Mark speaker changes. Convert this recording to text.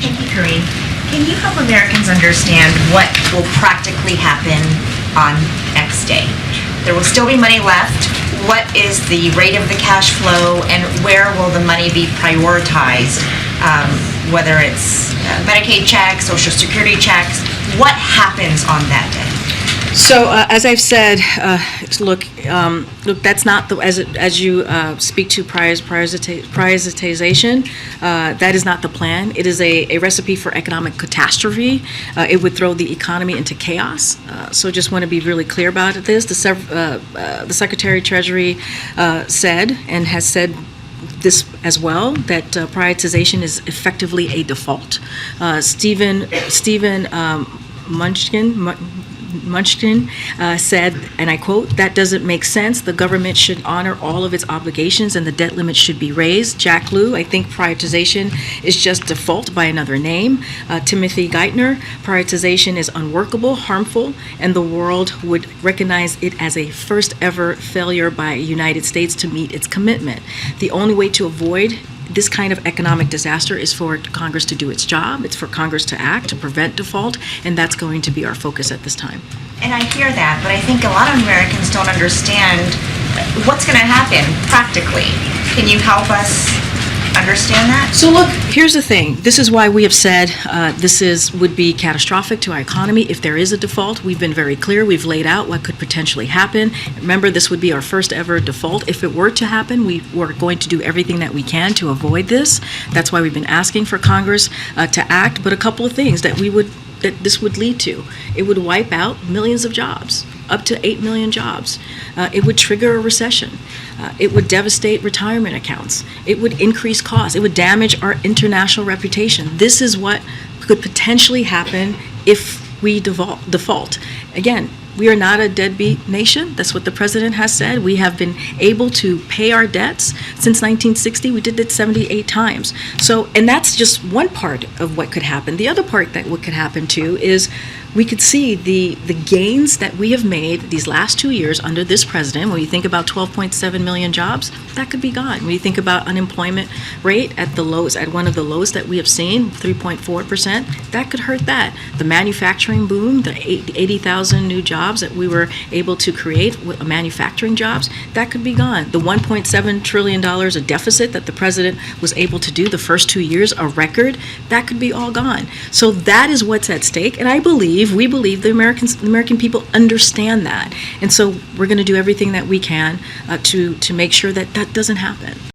Speaker 1: Thank you, Karine. Can you help Americans understand what will practically happen on X day? There will still be money left. What is the rate of the cash flow, and where will the money be prioritized? Whether it's Medicaid checks, Social Security checks, what happens on that day?
Speaker 2: So as I've said, look, that's not the as you speak to prioritization. That is not the plan. It is a recipe for economic catastrophe. It would throw the economy into chaos. So just want to be really clear about this. The Secretary of Treasury said and has said this as well, that prioritization is effectively a default. Stephen Munchkin said, and I quote, "That doesn't make sense. The government should honor all of its obligations and the debt limit should be raised." Jack Lew, I think prioritization is just default by another name. Timothy Geithner, prioritization is unworkable, harmful, and the world would recognize it as a first ever failure by the United States to meet its commitment. The only way to avoid this kind of economic disaster is for Congress to do its job. It's for Congress to act, to prevent default, and that's going to be our focus at this time.
Speaker 1: And I hear that, but I think a lot of Americans don't understand what's going to happen practically. Can you help us understand that?
Speaker 2: So look, here's the thing. This is why we have said would be catastrophic to our economy if there is a default. We've been very clear. We've laid out what could potentially happen. Remember, this would be our first ever default. If it were to happen, we were going to do everything that we can to avoid this. That's why we've been asking for Congress to act. But a couple of things that this would lead to. It would wipe out millions of jobs, up to 8 million jobs. It would trigger a recession. It would devastate retirement accounts. It would increase costs. It would damage our international reputation. This is what could potentially happen if we default. Again, we are not a deadbeat nation. That's what the president has said. We have been able to pay our debts since 1960. We did it 78 times. So, and that's just one part of what could happen. The other part that what could happen too is we could see the gains that we have made these last 2 years under this president. When you think about 12.7 million jobs, that could be gone. When you think about unemployment rate at the lowest, at one of the lowest that we have seen, 3.4%, that could hurt that. The manufacturing boom, the 80,000 new jobs that we were able to create with manufacturing jobs, that could be gone. The $1.7 trillion of deficit that the president was able to do the first 2 years, a record, that could be all gone. So that is what's at stake, and we believe the American people understand that. And so we're going to do everything that we can to make sure that that doesn't happen.